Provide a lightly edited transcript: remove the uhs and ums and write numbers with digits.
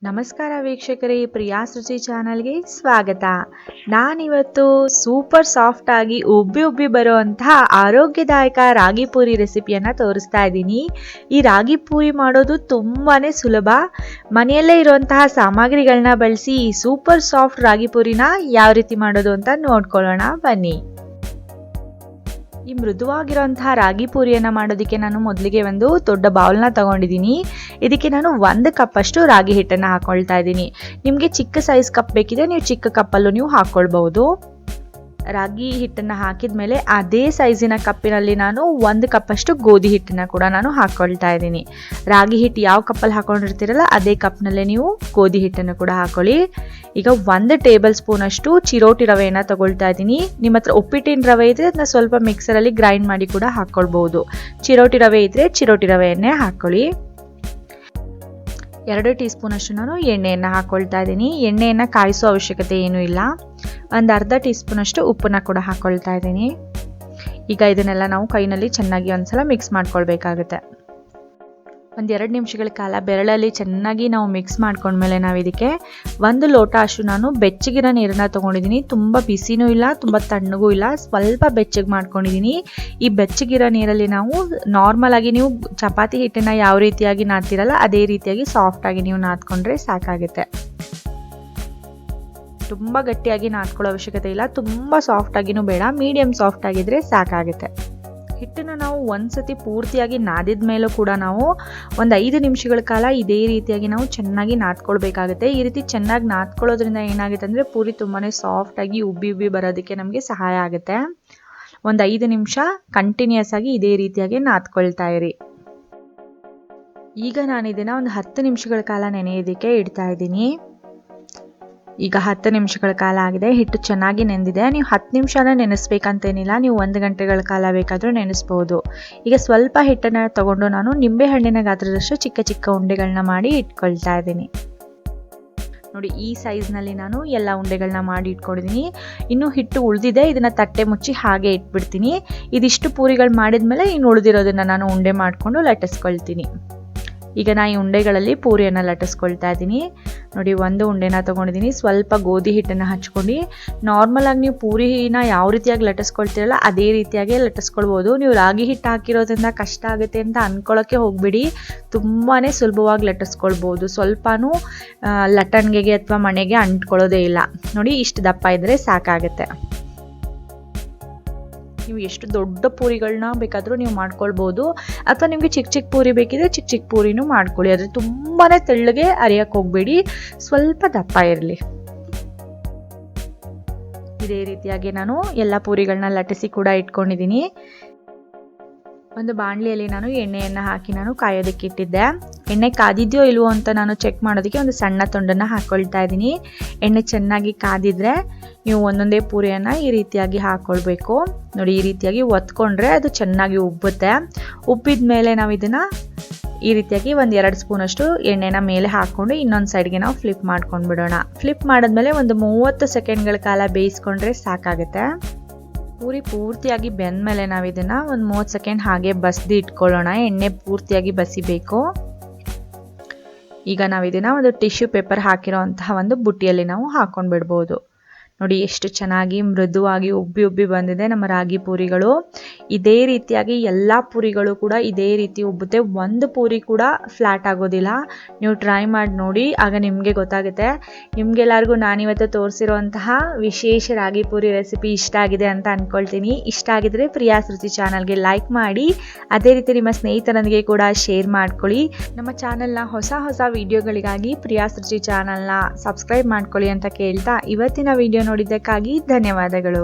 ನಮಸ್ಕಾರ ವೀಕ್ಷಕರೇ, ಪ್ರಿಯಾ ರುಚಿ ಚಾನಲ್ಗೆ ಸ್ವಾಗತ. ನಾನಿವತ್ತು ಸೂಪರ್ ಸಾಫ್ಟ್ ಆಗಿ ಉಬ್ಬಿ ಬರುವಂತಹ ಆರೋಗ್ಯದಾಯಕ ರಾಗಿ ಪೂರಿ ರೆಸಿಪಿಯನ್ನು ತೋರಿಸ್ತಾ ಇದ್ದೀನಿ. ಈ ರಾಗಿ ಪೂರಿ ಮಾಡೋದು ತುಂಬಾನೇ ಸುಲಭ. ಮನೆಯಲ್ಲೇ ಇರುವಂತಹ ಸಾಮಗ್ರಿಗಳನ್ನ ಬಳಸಿ ಈ ಸೂಪರ್ ಸಾಫ್ಟ್ ರಾಗಿ ಪೂರಿನ ಯಾವ ರೀತಿ ಮಾಡೋದು ಅಂತ ನೋಡ್ಕೊಳ್ಳೋಣ ಬನ್ನಿ. ಈ ಮೃದುವಾಗಿರುವಂತಹ ರಾಗಿ ಪೂರಿಯನ್ನು ಮಾಡೋದಕ್ಕೆ ನಾನು ಮೊದಲಿಗೆ ಒಂದು ದೊಡ್ಡ ಬೌಲ್ನ ತಗೊಂಡಿದ್ದೀನಿ. ಇದಕ್ಕೆ ನಾನು 1 ಕಪ್ ಅಷ್ಟು ರಾಗಿ ಹಿಟ್ಟನ್ನು ಹಾಕೊಳ್ತಾ ಇದ್ದೀನಿ. ನಿಮಗೆ ಚಿಕ್ಕ ಸೈಜ್ ಕಪ್ ಬೇಕಿದ್ರೆ ನೀವು ಚಿಕ್ಕ ಕಪ್ಪಲ್ಲೂ ನೀವು ಹಾಕ್ಕೊಳ್ಬಹುದು. ರಾಗಿ ಹಿಟ್ಟನ್ನು ಹಾಕಿದ ಮೇಲೆ ಅದೇ ಸೈಜಿನ ಕಪ್ಪಿನಲ್ಲಿ ನಾನು 1 ಕಪ್ ಅಷ್ಟು ಗೋಧಿ ಹಿಟ್ಟನ್ನು ಕೂಡ ನಾನು ಹಾಕ್ಕೊಳ್ತಾ ಇದ್ದೀನಿ. ರಾಗಿ ಹಿಟ್ಟು ಯಾವ ಕಪ್ಪಲ್ಲಿ ಹಾಕೊಂಡಿರ್ತೀರಲ್ಲ ಅದೇ ಕಪ್ನಲ್ಲೇ ನೀವು ಗೋಧಿ ಹಿಟ್ಟನ್ನು ಕೂಡ ಹಾಕೊಳ್ಳಿ. ಈಗ 1 ಟೇಬಲ್ ಸ್ಪೂನ್ ಅಷ್ಟು ಚಿರೋಟಿ ರವೆಯನ್ನು ತಗೊಳ್ತಾ ಇದ್ದೀನಿ. ನಿಮ್ಮ ಹತ್ರ ಉಪ್ಪಿಟ್ಟಿನ ರವೆ ಇದ್ರೆ ಅದನ್ನ ಸ್ವಲ್ಪ ಮಿಕ್ಸರಲ್ಲಿ ಗ್ರೈಂಡ್ ಮಾಡಿ ಕೂಡ ಹಾಕ್ಕೊಳ್ಬಹುದು. ಚಿರೋಟಿ ರವೆ ಇದ್ರೆ ಚಿರೋಟಿ ರವೆಯನ್ನೇ ಹಾಕೊಳ್ಳಿ. 2 ಟೀ ಸ್ಪೂನ್ ಅಷ್ಟು ನಾನು ಎಣ್ಣೆಯನ್ನು ಹಾಕೊಳ್ತಾ ಇದ್ದೀನಿ. ಎಣ್ಣೆಯನ್ನು ಕಾಯಿಸೋ ಅವಶ್ಯಕತೆ ಏನೂ ಇಲ್ಲ. ಒಂದು ಅರ್ಧ ಟೀ ಸ್ಪೂನ್ ಅಷ್ಟು ಉಪ್ಪನ್ನ ಕೂಡ ಹಾಕೊಳ್ತಾ ಇದ್ದೀನಿ. ಈಗ ಇದನ್ನೆಲ್ಲ ನಾವು ಕೈನಲ್ಲಿ ಚೆನ್ನಾಗಿ ಒಂದ್ಸಲ ಮಿಕ್ಸ್ ಮಾಡ್ಕೊಳ್ಬೇಕಾಗುತ್ತೆ. 1-2 ನಿಮಿಷಗಳ ಕಾಲ ಬೆರಳಲ್ಲಿ ಚೆನ್ನಾಗಿ ನಾವು ಮಿಕ್ಸ್ ಮಾಡ್ಕೊಂಡ್ಮೇಲೆ ನಾವು ಇದಕ್ಕೆ 1 ಲೋಟ ಅಷ್ಟು ನಾನು ಬೆಚ್ಚಗಿರೋ ನೀರನ್ನ ತೊಗೊಂಡಿದ್ದೀನಿ. ತುಂಬ ಬಿಸಿನೂ ಇಲ್ಲ, ತುಂಬ ತಣ್ಣಗೂ ಇಲ್ಲ, ಸ್ವಲ್ಪ ಬೆಚ್ಚಗೆ ಮಾಡ್ಕೊಂಡಿದ್ದೀನಿ. ಈ ಬೆಚ್ಚಗಿರೋ ನೀರಲ್ಲಿ ನಾವು ನಾರ್ಮಲ್ ಆಗಿ ನೀವು ಚಪಾತಿ ಹಿಟ್ಟನ್ನು ಯಾವ ರೀತಿಯಾಗಿ ನಾದ್ತಿರಲ್ಲ ಅದೇ ರೀತಿಯಾಗಿ ಸಾಫ್ಟಾಗಿ ನೀವು ನಾದ್ಕೊಂಡ್ರೆ ಸಾಕಾಗುತ್ತೆ. ತುಂಬ ಗಟ್ಟಿಯಾಗಿ ನಾದ್ಕೊಳ್ಳೋ ಅವಶ್ಯಕತೆ ಇಲ್ಲ, ತುಂಬ ಸಾಫ್ಟಾಗಿನೂ ಬೇಡ, ಮೀಡಿಯಮ್ ಸಾಫ್ಟ್ ಆಗಿದ್ರೆ ಸಾಕಾಗುತ್ತೆ. ಹಿಟ್ಟನ್ನು ನಾವು ಒಂದ್ಸತಿ ಪೂರ್ತಿಯಾಗಿ ನಾದಿದ ಮೇಲೂ ಕೂಡ ನಾವು 5 ನಿಮಿಷಗಳ ಕಾಲ ಇದೇ ರೀತಿಯಾಗಿ ನಾವು ಚೆನ್ನಾಗಿ ನಾದ್ಕೊಳ್ಬೇಕಾಗುತ್ತೆ. ಈ ರೀತಿ ಚೆನ್ನಾಗಿ ನಾದ್ಕೊಳ್ಳೋದ್ರಿಂದ ಏನಾಗುತ್ತೆ ಅಂದರೆ ಪೂರಿ ತುಂಬಾ ಸಾಫ್ಟಾಗಿ ಉಬ್ಬಿ ಬರೋದಕ್ಕೆ ನಮಗೆ ಸಹಾಯ ಆಗುತ್ತೆ. 5 ನಿಮಿಷ ಕಂಟಿನ್ಯೂಸ್ ಆಗಿ ಇದೇ ರೀತಿಯಾಗಿ ನಾದ್ಕೊಳ್ತಾ ಇರಿ. ಈಗ ನಾನು ಇದನ್ನು 10 ನಿಮಿಷಗಳ ಕಾಲ ನೆನೆಯೋದಕ್ಕೆ ಇಡ್ತಾ ಇದ್ದೀನಿ. ಈಗ 10 ನಿಮಿಷಗಳ ಕಾಲ ಆಗಿದೆ. ಹಿಟ್ಟು ಚೆನ್ನಾಗಿ ನೆಂದಿದೆ. ನೀವು 10 ನಿಮಿಷನ ನೆನೆಸ್ಬೇಕಂತೇನಿಲ್ಲ, ನೀವು 1 ಗಂಟೆಗಳ ಕಾಲ ಬೇಕಾದರೂ ನೆನೆಸ್ಬೋದು. ಈಗ ಸ್ವಲ್ಪ ಹಿಟ್ಟನ್ನು ತಗೊಂಡು ನಾನು ನಿಂಬೆ ಹಣ್ಣಿನ ಗಾತ್ರದಷ್ಟು ಚಿಕ್ಕ ಉಂಡೆಗಳನ್ನ ಮಾಡಿ ಇಟ್ಕೊಳ್ತಾ ಇದ್ದೀನಿ. ನೋಡಿ, ಈ ಸೈಜ್ನಲ್ಲಿ ನಾನು ಎಲ್ಲ ಉಂಡೆಗಳನ್ನ ಮಾಡಿ ಇಟ್ಕೊಂಡಿದ್ದೀನಿ. ಇನ್ನು ಹಿಟ್ಟು ಉಳಿದಿದೆ, ಇದನ್ನು ತಟ್ಟೆ ಮುಚ್ಚಿ ಹಾಗೆ ಇಟ್ಬಿಡ್ತೀನಿ. ಇದಿಷ್ಟು ಪೂರಿಗಳು ಮಾಡಿದ್ಮೇಲೆ ಇನ್ನು ಉಳಿದಿರೋದನ್ನು ನಾನು ಉಂಡೆ ಮಾಡಿಕೊಂಡು ಲಟ್ಟಿಸ್ಕೊಳ್ತೀನಿ. ಈಗ ನಾನು ಈ ಉಂಡೆಗಳಲ್ಲಿ ಪೂರಿಯನ್ನು ಲಟ್ಟಿಸ್ಕೊಳ್ತಾ ಇದ್ದೀನಿ. ನೋಡಿ, 1 ಉಂಡೆನ ತೊಗೊಂಡಿದ್ದೀನಿ. ಸ್ವಲ್ಪ ಗೋಧಿ ಹಿಟ್ಟನ್ನು ಹಚ್ಕೊಂಡು ನಾರ್ಮಲಾಗಿ ನೀವು ಪೂರಿನ ಯಾವ ರೀತಿಯಾಗಿ ಲಟ್ಟಿಸ್ಕೊಳ್ತೀರಲ್ಲ ಅದೇ ರೀತಿಯಾಗಿ ಲಟ್ಟಿಸ್ಕೊಳ್ಬೋದು. ನೀವು ರಾಗಿ ಹಿಟ್ಟು ಹಾಕಿರೋದ್ರಿಂದ ಕಷ್ಟ ಆಗುತ್ತೆ ಅಂತ ಅಂದ್ಕೊಳ್ಳೋಕ್ಕೆ ಹೋಗಬೇಡಿ, ತುಂಬಾ ಸುಲಭವಾಗಿ ಲಟ್ಟಿಸ್ಕೊಳ್ಬೋದು. ಸ್ವಲ್ಪನೂ ಲಟ್ಟಣಿಗೆಗೆ ಅಥವಾ ಮಣೆಗೆ ಅಂಟ್ಕೊಳ್ಳೋದೇ ಇಲ್ಲ. ನೋಡಿ, ಇಷ್ಟು ದಪ್ಪ ಇದ್ದರೆ ಸಾಕಾಗುತ್ತೆ. ನೀವು ಎಷ್ಟು ದೊಡ್ಡ ಪೂರಿಗಳನ್ನ ಬೇಕಾದರೂ ನೀವು ಮಾಡ್ಕೊಳ್ಬೋದು, ಅಥವಾ ನಿಮಗೆ ಚಿಕ್ಕ ಪೂರಿ ಬೇಕಿದ್ರೆ ಚಿಕ್ಕ ಪೂರಿನೂ ಮಾಡ್ಕೊಳ್ಳಿ. ಆದರೆ ತುಂಬಾ ತೆಳ್ಳಗೆ ಅರಿಯಕ್ಕೆ ಹೋಗಬೇಡಿ, ಸ್ವಲ್ಪ ದಪ್ಪ ಇರಲಿ. ಇದೇ ರೀತಿಯಾಗಿ ನಾನು ಎಲ್ಲ ಪೂರಿಗಳನ್ನ ಲಟ್ಟಿಸಿ ಕೂಡ ಇಟ್ಕೊಂಡಿದ್ದೀನಿ. ಒಂದು ಬಾಣಲಿಯಲ್ಲಿ ನಾನು ಎಣ್ಣೆಯನ್ನು ಹಾಕಿ ನಾನು ಕಾಯೋದಕ್ಕೆ ಇಟ್ಟಿದ್ದೆ. ಎಣ್ಣೆ ಕಾದಿದೆಯೋ ಇಲ್ವೋ ಅಂತ ನಾನು ಚೆಕ್ ಮಾಡೋದಕ್ಕೆ ಒಂದು ಸಣ್ಣ ತುಂಡನ್ನು ಹಾಕ್ಕೊಳ್ತಾ ಇದ್ದೀನಿ. ಎಣ್ಣೆ ಚೆನ್ನಾಗಿ ಕಾದಿದ್ರೆ ನೀವು ಒಂದೊಂದೇ ಪೂರಿಯನ್ನು ಈ ರೀತಿಯಾಗಿ ಹಾಕ್ಕೊಳ್ಬೇಕು. ನೋಡಿ, ಈ ರೀತಿಯಾಗಿ ಒತ್ಕೊಂಡ್ರೆ ಅದು ಚೆನ್ನಾಗಿ ಉಬ್ಬುತ್ತೆ. ಉಬ್ಬಿದ ಮೇಲೆ ನಾವು ಇದನ್ನು ಈ ರೀತಿಯಾಗಿ 1-2 ಸ್ಪೂನ್ ಅಷ್ಟು ಎಣ್ಣೆನ ಮೇಲೆ ಹಾಕ್ಕೊಂಡು ಇನ್ನೊಂದು ಸೈಡ್ಗೆ ನಾವು ಫ್ಲಿಪ್ ಮಾಡ್ಕೊಂಡು ಬಿಡೋಣ. ಫ್ಲಿಪ್ ಮಾಡಿದ್ಮೇಲೆ ಒಂದು 30 ಸೆಕೆಂಡ್ಗಳ ಕಾಲ ಬೇಯಿಸ್ಕೊಂಡ್ರೆ ಸಾಕಾಗುತ್ತೆ. ಪೂರಿ ಪೂರ್ತಿಯಾಗಿ ಬೆಂದಮೇಲೆ ನಾವು ಇದನ್ನು ಒಂದು 30 ಸೆಕೆಂಡ್ ಹಾಗೆ ಬಸ್ದು ಇಟ್ಕೊಳ್ಳೋಣ. ಎಣ್ಣೆ ಪೂರ್ತಿಯಾಗಿ ಬಸಿಬೇಕು. ಈಗ ನಾವು ಇದನ್ನು ಒಂದು ಟಿಶ್ಯೂ ಪೇಪರ್ ಹಾಕಿರೋಂತಹ ಒಂದು ಬುಟ್ಟಿಯಲ್ಲಿ ನಾವು ಹಾಕೊಂಡು ಬಿಡ್ಬೋದು. ನೋಡಿ, ಎಷ್ಟು ಚೆನ್ನಾಗಿ ಮೃದುವಾಗಿ ಉಬ್ಬಿ ಬಂದಿದೆ ನಮ್ಮ ರಾಗಿ ಪೂರಿಗಳು. ಇದೇ ರೀತಿಯಾಗಿ ಎಲ್ಲ ಪೂರಿಗಳು ಕೂಡ ಇದೇ ರೀತಿ ಉಬ್ಬುತ್ತೆ. ಒಂದು ಪೂರಿ ಕೂಡ ಫ್ಲಾಟ್ ಆಗೋದಿಲ್ಲ. ನೀವು ಟ್ರೈ ಮಾಡಿ ನೋಡಿ, ಆಗ ನಿಮಗೆ ಗೊತ್ತಾಗುತ್ತೆ. ನಿಮಗೆಲ್ಲರಿಗೂ ನಾನಿವತ್ತು ತೋರಿಸಿರುವಂತಹ ವಿಶೇಷ ರಾಗಿ ಪೂರಿ ರೆಸಿಪಿ ಇಷ್ಟ ಆಗಿದೆ ಅಂತ ಅಂದ್ಕೊಳ್ತೀನಿ. ಇಷ್ಟ ಆಗಿದ್ರೆ ಪ್ರಿಯಾ ರುಚಿ ಚಾನಲ್ಗೆ ಲೈಕ್ ಮಾಡಿ, ಅದೇ ರೀತಿ ನಿಮ್ಮ ಸ್ನೇಹಿತರೊಂದಿಗೆ ಕೂಡ ಶೇರ್ ಮಾಡ್ಕೊಳ್ಳಿ. ನಮ್ಮ ಚಾನಲ್ನ ಹೊಸ ವಿಡಿಯೋಗಳಿಗಾಗಿ ಪ್ರಿಯಾ ರುಚಿ ಚಾನಲ್ನ ಸಬ್ಸ್ಕ್ರೈಬ್ ಮಾಡ್ಕೊಳ್ಳಿ ಅಂತ ಕೇಳ್ತಾ ಇವತ್ತಿನ ವಿಡಿಯೋ ನೋಡಿದ್ದಕ್ಕಾಗಿ ಧನ್ಯವಾದಗಳು.